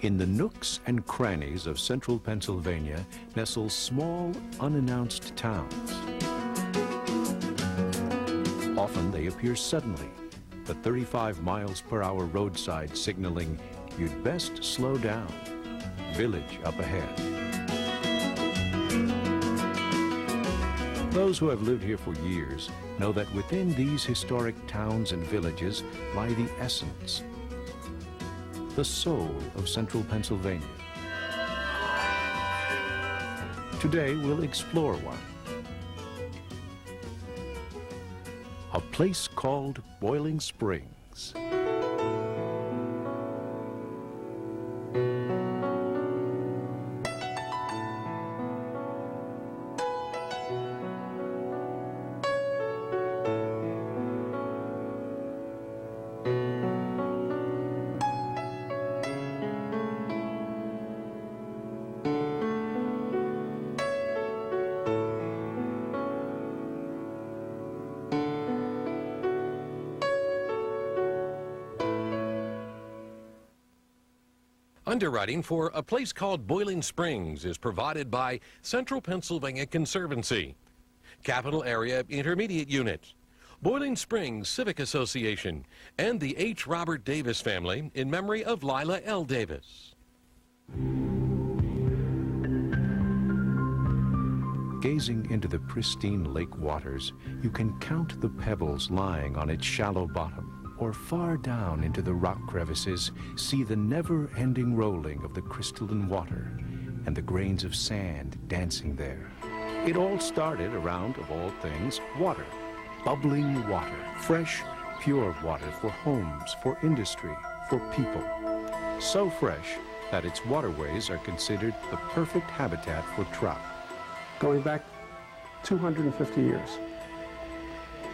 In the nooks and crannies of central Pennsylvania nestle small, unannounced towns. Often they appear suddenly, the 35 miles per hour roadside signaling, "You'd best slow down. Village up ahead." Those who have lived here for years know that within these historic towns and villages lie the essence, the soul of central Pennsylvania. Today we'll explore one. A place called Boiling Springs. Underwriting for A Place Called Boiling Springs is provided by Central Pennsylvania Conservancy, Capital Area Intermediate Unit, Boiling Springs Civic Association, and the H. Robert Davis family in memory of Lila L. Davis. Gazing into the pristine lake waters, you can count the pebbles lying on its shallow bottom, or far down into the rock crevices, see the never-ending rolling of the crystalline water and the grains of sand dancing there. It all started around, of all things, water. Bubbling water, fresh, pure water for homes, for industry, for people. So fresh that its waterways are considered the perfect habitat for trout. Going back 250 years,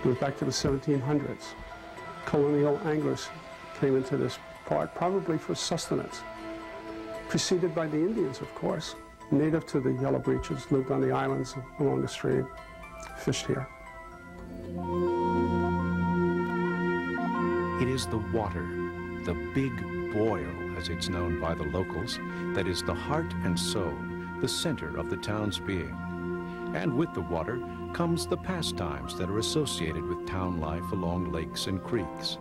goes back to the 1700s. Colonial anglers came into this part, probably for sustenance. Preceded by the Indians, of course. Native to the Yellow Breeches, lived on the islands along the stream, fished here. It is the water, the big boil, as it's known by the locals, that is the heart and soul, the center of the town's being. And with the water comes the pastimes that are associated with town life along lakes and creeks.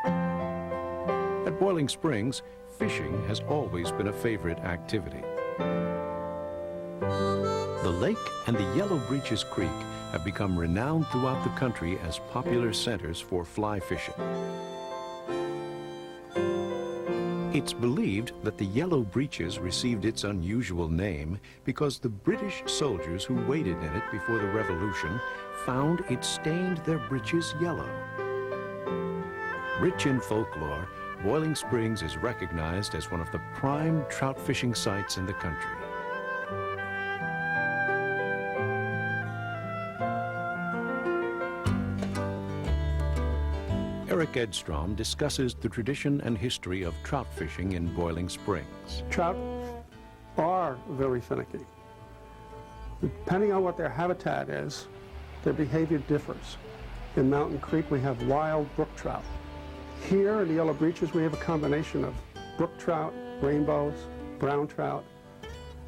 At Boiling Springs, fishing has always been a favorite activity. The lake and the Yellow Breeches Creek have become renowned throughout the country as popular centers for fly fishing. It's believed that the Yellow Breeches received its unusual name because the British soldiers who waded in it before the Revolution found it stained their breeches yellow. Rich in folklore, Boiling Springs is recognized as one of the prime trout fishing sites in the country. Eric Edstrom discusses the tradition and history of trout fishing in Boiling Springs. Trout are very finicky. Depending on what their habitat is, their behavior differs. In Mountain Creek, we have wild brook trout. Here in the Yellow Breeches, we have a combination of brook trout, rainbows, brown trout.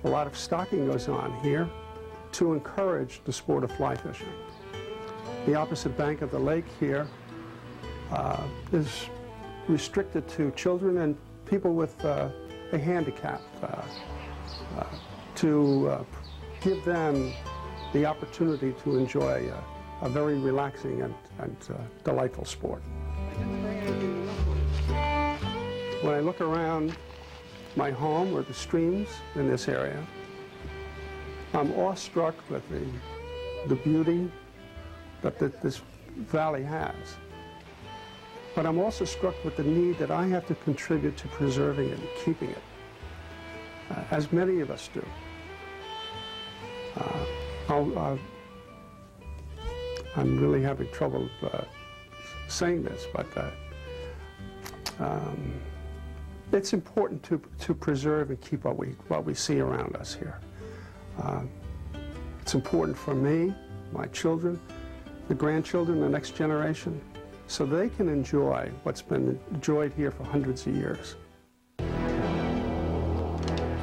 A lot of stocking goes on here to encourage the sport of fly fishing. The opposite bank of the lake here is restricted to children and people with a handicap to give them the opportunity to enjoy a very relaxing and delightful sport. When I look around my home or the streams in this area, I'm awestruck with the beauty that this valley has. But I'm also struck with the need that I have to contribute to preserving it and keeping it, as many of us do. I'm really having trouble saying this, but it's important to preserve and keep what we see around us here. It's important for me, my children, the grandchildren, the next generation, so they can enjoy what's been enjoyed here for hundreds of years.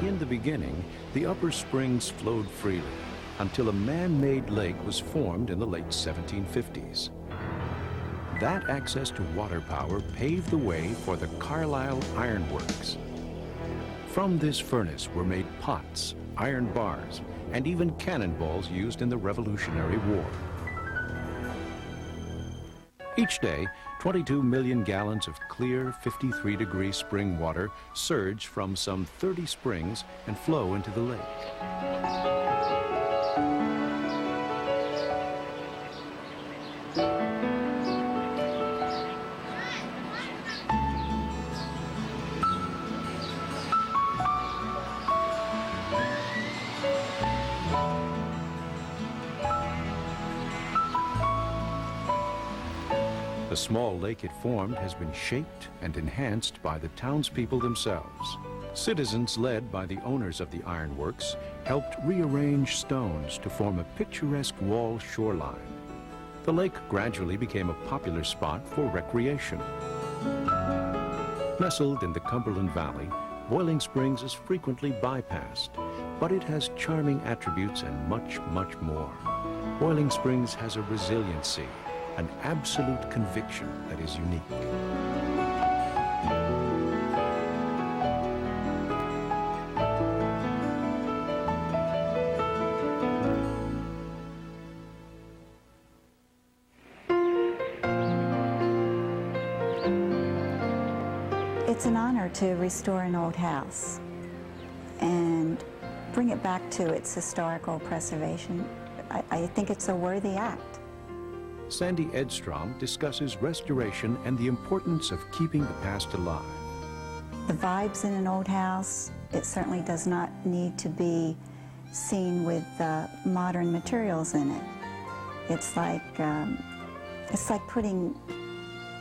In the beginning, the upper springs flowed freely until a man-made lake was formed in the late 1750s. That access to water power paved the way for the Carlisle Iron Works. From this furnace were made pots, iron bars, and even cannonballs used in the Revolutionary War. Each day, 22 million gallons of clear 53-degree spring water surge from some 30 springs and flow into the lake. The small lake it formed has been shaped and enhanced by the townspeople themselves. Citizens led by the owners of the ironworks helped rearrange stones to form a picturesque wall shoreline. The lake gradually became a popular spot for recreation. Nestled in the Cumberland Valley, Boiling Springs is frequently bypassed, but it has charming attributes and much, much more. Boiling Springs has a resiliency, an absolute conviction that is unique. It's an honor to restore an old house and bring it back to its historical preservation. I think it's a worthy act. Sandy Edstrom discusses restoration and the importance of keeping the past alive. The vibes in an old house, it certainly does not need to be seen with modern materials in it. It's like putting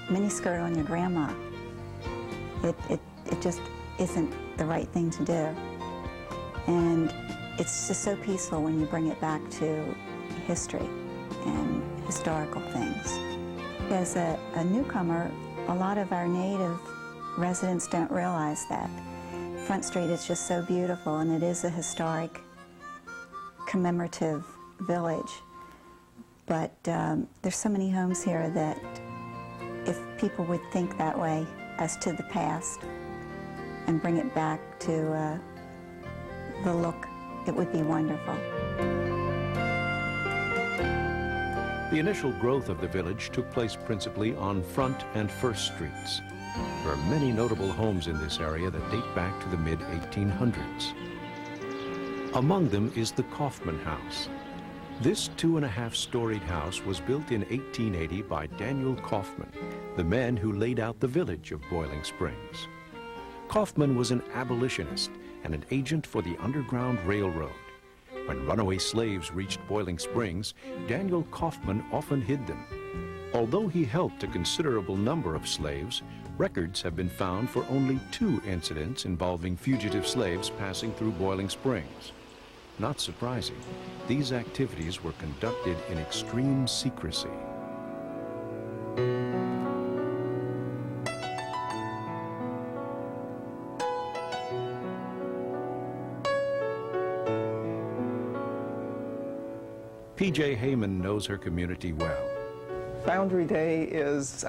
miniskirt on your grandma. It just isn't the right thing to do. And it's just so peaceful when you bring it back to history and historical things. As a newcomer, a lot of our native residents don't realize that. Front Street is just so beautiful, and it is a historic, commemorative village. But there's so many homes here that if people would think that way as to the past and bring it back to the look, it would be wonderful. The initial growth of the village took place principally on Front and First Streets. There are many notable homes in this area that date back to the mid-1800s. Among them is the Kaufman House. This 2.5-storied house was built in 1880 by Daniel Kaufman, the man who laid out the village of Boiling Springs. Kaufman was an abolitionist and an agent for the Underground Railroad. When runaway slaves reached Boiling Springs, Daniel Kaufman often hid them. Although he helped a considerable number of slaves, records have been found for only 2 incidents involving fugitive slaves passing through Boiling Springs. Not surprising, these activities were conducted in extreme secrecy. P.J. Heyman knows her community well. Foundry Day is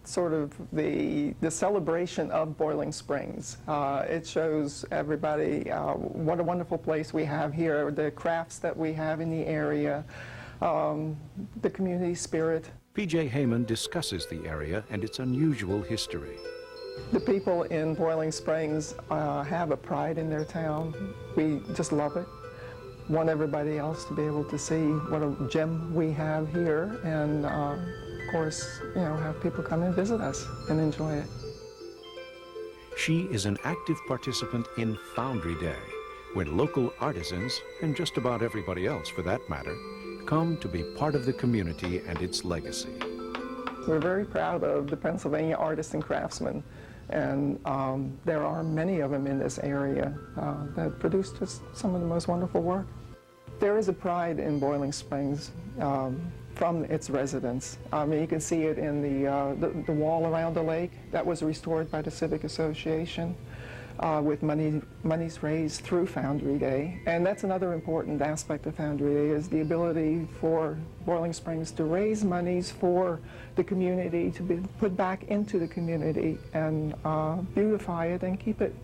sort of the celebration of Boiling Springs. It shows everybody what a wonderful place we have here, the crafts that we have in the area, the community spirit. P.J. Heyman discusses the area and its unusual history. The people in Boiling Springs have a pride in their town. We just love it. Want everybody else to be able to see what a gem we have here, and of course, you know, have people come and visit us and enjoy it. She is an active participant in Foundry Day, when local artisans, and just about everybody else for that matter, come to be part of the community and its legacy. We're very proud of the Pennsylvania artists and craftsmen, and there are many of them in this area that produce just some of the most wonderful work. There is a pride in Boiling Springs from its residents. I mean, you can see it in the wall around the lake that was restored by the Civic Association. with monies raised through Foundry Day. And that's another important aspect of Foundry Day, is the ability for Boiling Springs to raise monies for the community, to be put back into the community and beautify it and keep it.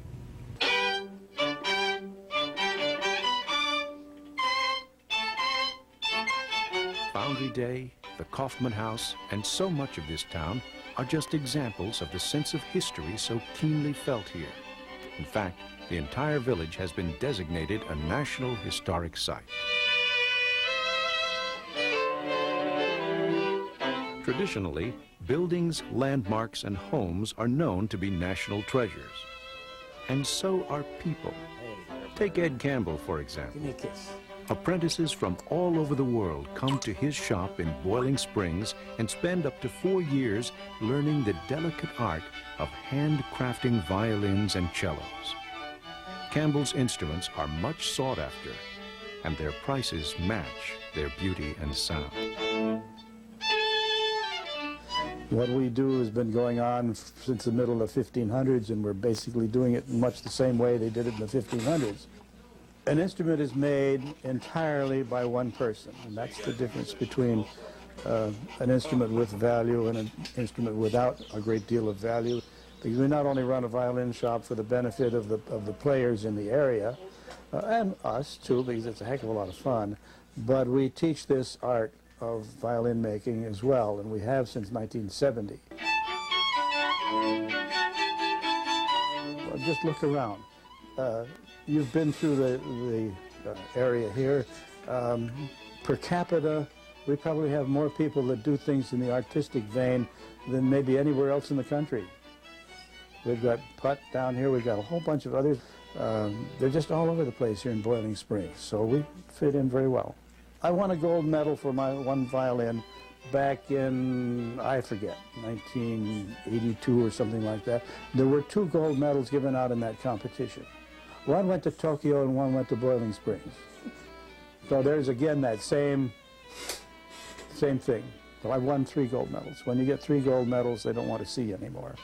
Foundry Day, the Kaufman House, and so much of this town are just examples of the sense of history so keenly felt here. In fact, the entire village has been designated a National Historic Site. Traditionally, buildings, landmarks, and homes are known to be national treasures. And so are people. Take Ed Campbell, for example. Give me a kiss. Apprentices from all over the world come to his shop in Boiling Springs and spend up to 4 years learning the delicate art of handcrafting violins and cellos. Campbell's instruments are much sought after, and their prices match their beauty and sound. What we do has been going on since the middle of the 1500s, and we're basically doing it in much the same way they did it in the 1500s. An instrument is made entirely by one person, and that's the difference between an instrument with value and an instrument without a great deal of value. Because we not only run a violin shop for the benefit of the players in the area, and us too, because it's a heck of a lot of fun, but we teach this art of violin making as well, and we have since 1970. Well, just look around. You've been through the area here. Per capita, we probably have more people that do things in the artistic vein than maybe anywhere else in the country. We've got Putt down here, we've got a whole bunch of others. They're just all over the place here in Boiling Springs, so we fit in very well. I won a gold medal for my one violin back in, I forget, 1982 or something like that. There were 2 gold medals given out in that competition. One went to Tokyo and one went to Boiling Springs. So there's again that same thing. So I won 3 gold medals. When you get 3 gold medals, they don't want to see you anymore.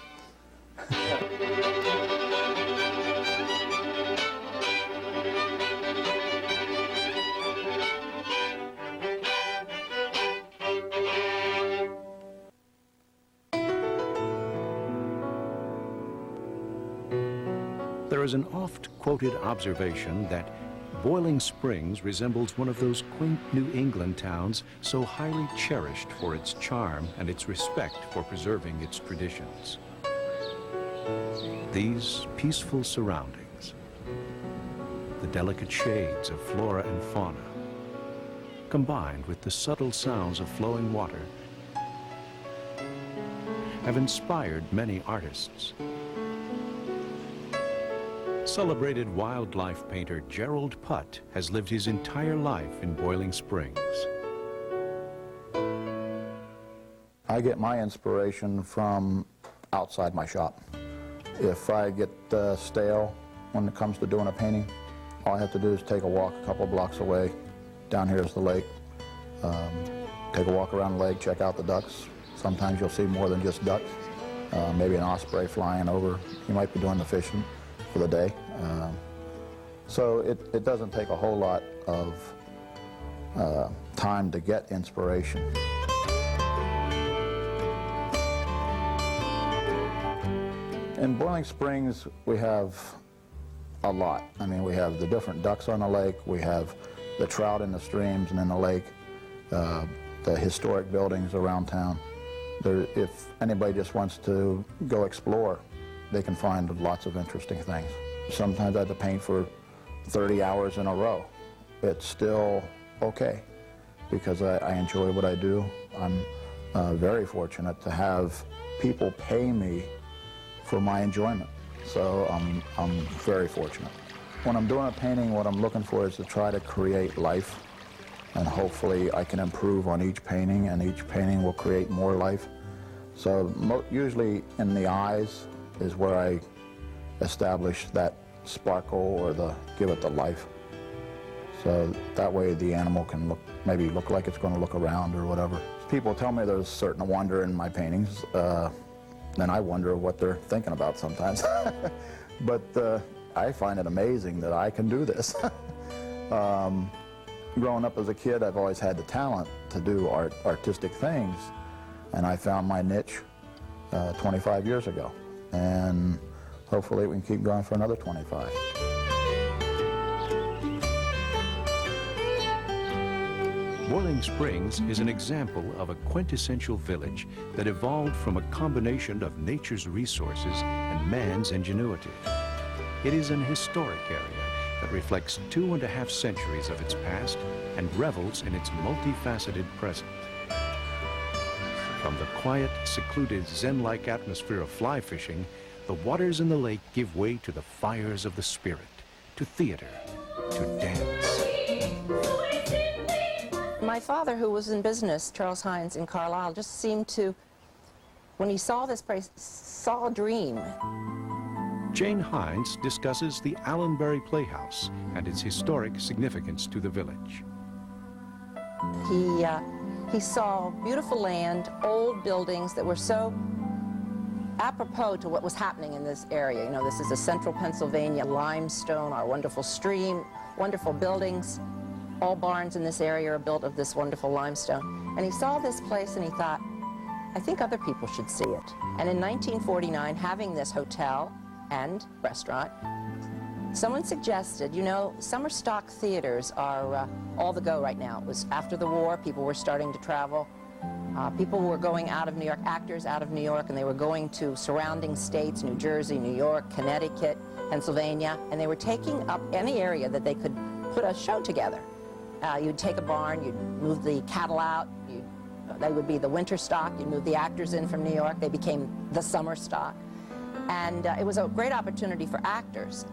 There is an oft-quoted observation that Boiling Springs resembles one of those quaint New England towns so highly cherished for its charm and its respect for preserving its traditions. These peaceful surroundings, the delicate shades of flora and fauna, combined with the subtle sounds of flowing water, have inspired many artists. Celebrated wildlife painter Gerald Putt has lived his entire life in Boiling Springs. I get my inspiration from outside my shop. If I get stale when it comes to doing a painting, all I have to do is take a walk a couple blocks away. Down here is the lake. Take a walk around the lake, check out the ducks. Sometimes you'll see more than just ducks. Maybe an osprey flying over. You might be doing the fishing for the day. So it doesn't take a whole lot of time to get inspiration. In Boiling Springs, we have a lot. I mean, we have the different ducks on the lake, we have the trout in the streams and in the lake, the historic buildings around town. If anybody just wants to go explore, they can find lots of interesting things. Sometimes I have to paint for 30 hours in a row. It's still okay because I enjoy what I do. I'm very fortunate to have people pay me for my enjoyment. So I'm very fortunate. When I'm doing a painting, what I'm looking for is to try to create life, and hopefully I can improve on each painting, and each painting will create more life. So usually in the eyes is where I establish that sparkle or give it the life. So that way the animal can maybe look like it's going to look around or whatever. People tell me there's a certain wonder in my paintings. And I wonder what they're thinking about sometimes. But I find it amazing that I can do this. Growing up as a kid, I've always had the talent to do artistic things, and I found my niche 25 years ago, and hopefully we can keep going for another 25. Boiling Springs is an example of a quintessential village that evolved from a combination of nature's resources and man's ingenuity. It is an historic area that reflects 2.5 centuries of its past and revels in its multifaceted present. From the quiet, secluded, zen-like atmosphere of fly fishing, the waters in the lake give way to the fires of the spirit, to theater, to dance. My father, who was in business, Charles Hines in Carlisle, just seemed to, when he saw this place, saw a dream. Jane Hines discusses the Allenbury Playhouse and its historic significance to the village. He saw beautiful land, old buildings that were so apropos to what was happening in this area. You know, this is a central Pennsylvania limestone, our wonderful stream, wonderful buildings. All barns in this area are built of this wonderful limestone. And he saw this place and he thought, I think other people should see it. And in 1949, having this hotel and restaurant, someone suggested, you know, summer stock theaters are all the go right now. It was after the war, people were starting to travel. People were going out of New York, actors out of New York, and they were going to surrounding states, New Jersey, New York, Connecticut, Pennsylvania, and they were taking up any area that they could put a show together. You'd take a barn, you'd move the cattle out, they would be the winter stock, you'd move the actors in from New York, they became the summer stock. And it was a great opportunity for actors.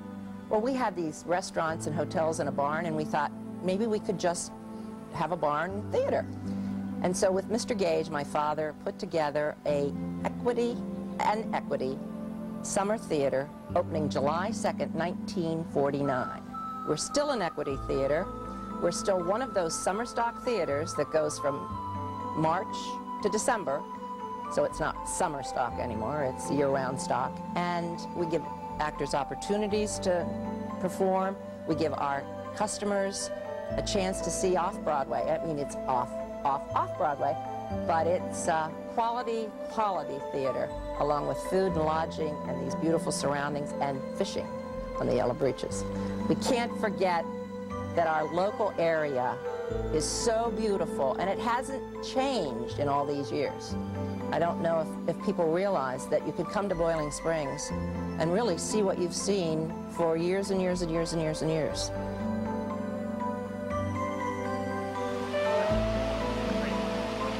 Well, we had these restaurants and hotels and a barn, and we thought maybe we could just have a barn theater. And so with Mr. Gage, my father, put together a equity summer theater opening July 2nd, 1949. We're still an equity theater. We're still one of those summer stock theaters that goes from March to December, so it's not summer stock anymore, it's year-round stock. And we give actors opportunities to perform. We give our customers a chance to see off-Broadway. I mean, it's off-Broadway, but it's quality theater, along with food and lodging and these beautiful surroundings and fishing on the Yellow Breeches. We can't forget that our local area is so beautiful, and it hasn't changed in all these years. I don't know if people realize that you could come to Boiling Springs and really see what you've seen for years and years and years and years and years.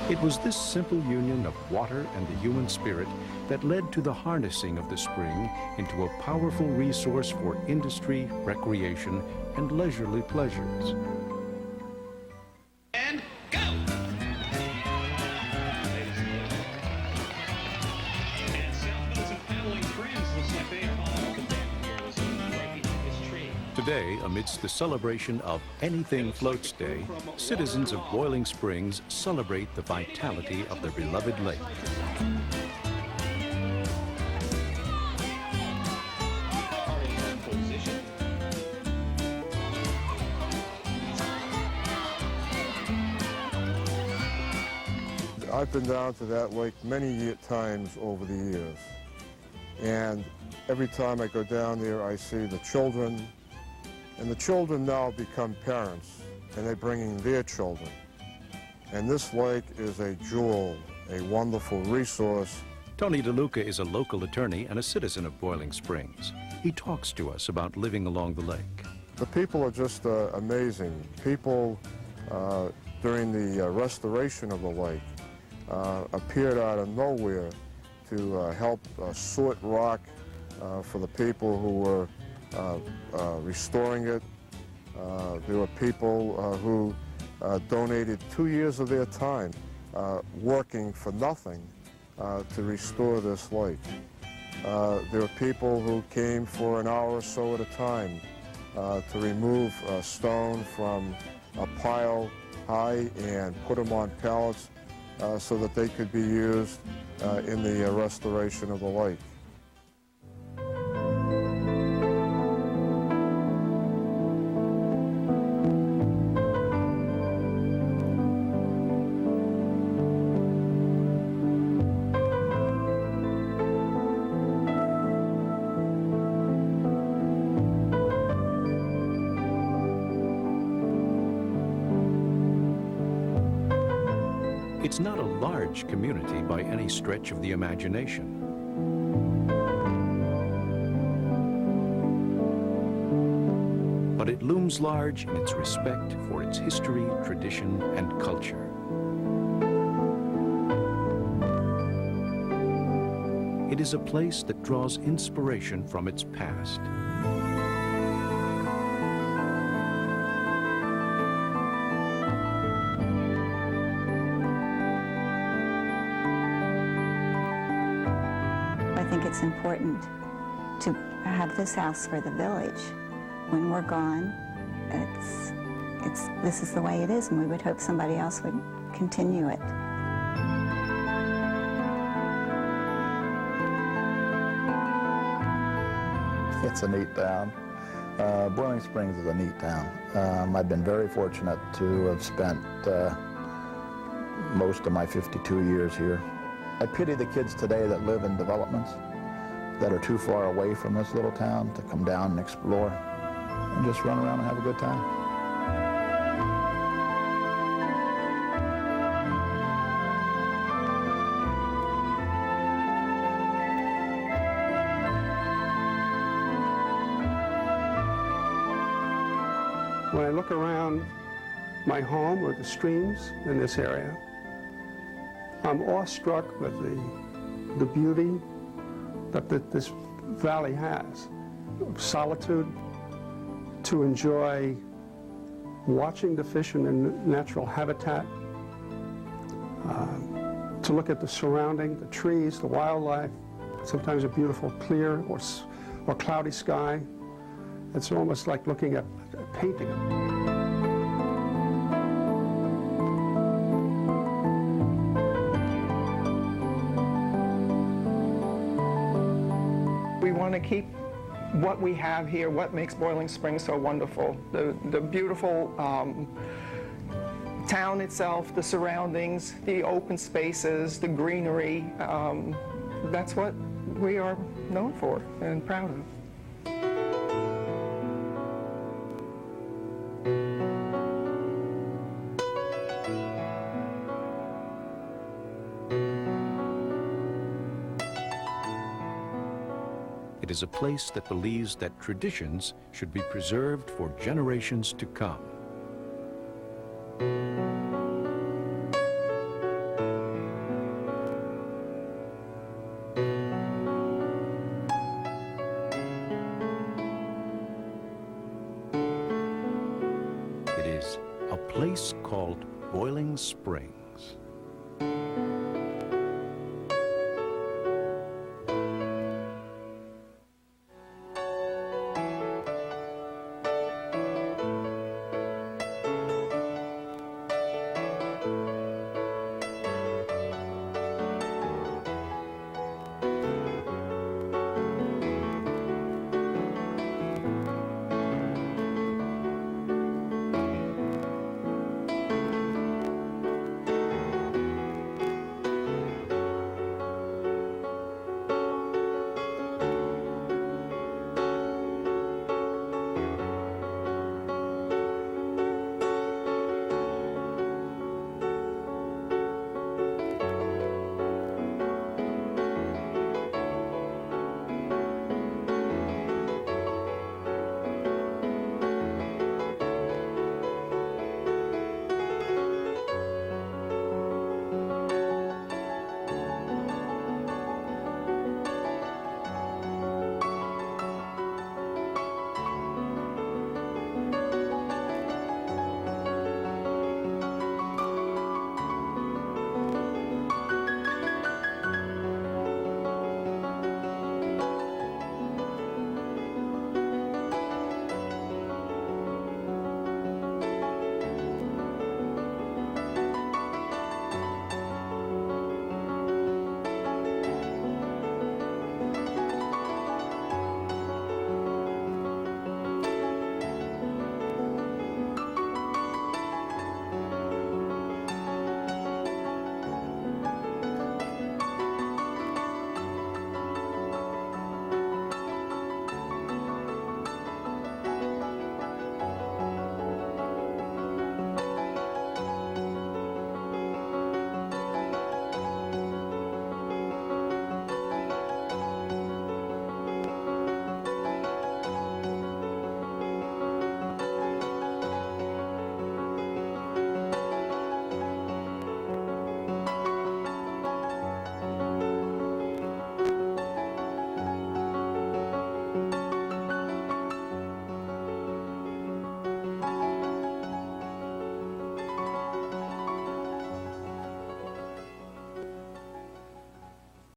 It was this simple union of water and the human spirit that led to the harnessing of the spring into a powerful resource for industry, recreation, and leisurely pleasures. And go! And South Milton Paddling Friends looks like they are all the band here. Listen, breaking this tree. Today, amidst the celebration of Anything Floats Day, citizens of Boiling Springs celebrate the vitality of their beloved lake. I've been down to that lake many times over the years, and every time I go down there I see the children, and the children now become parents, and they're bringing their children. And this lake is a jewel, a wonderful resource. Tony DeLuca is a local attorney and a citizen of Boiling Springs. He talks to us about living along the lake. The people are just amazing. People, during the restoration of the lake, appeared out of nowhere to help sort rock for the people who were restoring it. There were people who donated 2 years of their time working for nothing to restore this lake. There were people who came for an hour or so at a time to remove stone from a pile high and put them on pallets so that they could be used in the restoration of the lake. It's not a large community by any stretch of the imagination. But it looms large in its respect for its history, tradition, and culture. It is a place that draws inspiration from its past. I think it's important to have this house for the village. When we're gone, this is the way it is, and we would hope somebody else would continue it. It's a neat town. Boiling Springs is a neat town. I've been very fortunate to have spent most of my 52 years here. I pity the kids today that live in developments that are too far away from this little town to come down and explore and just run around and have a good time. When I look around my home or the streams in this area, I'm awestruck with the beauty that this valley has. Solitude, to enjoy watching the fish in their natural habitat, to look at the surrounding, the trees, the wildlife, sometimes a beautiful clear or cloudy sky. It's almost like looking at a painting. We want to keep what we have here, what makes Boiling Springs so wonderful. The beautiful town itself, the surroundings, the open spaces, the greenery. That's what we are known for and proud of. It is a place that believes that traditions should be preserved for generations to come. It is a place called Boiling Springs.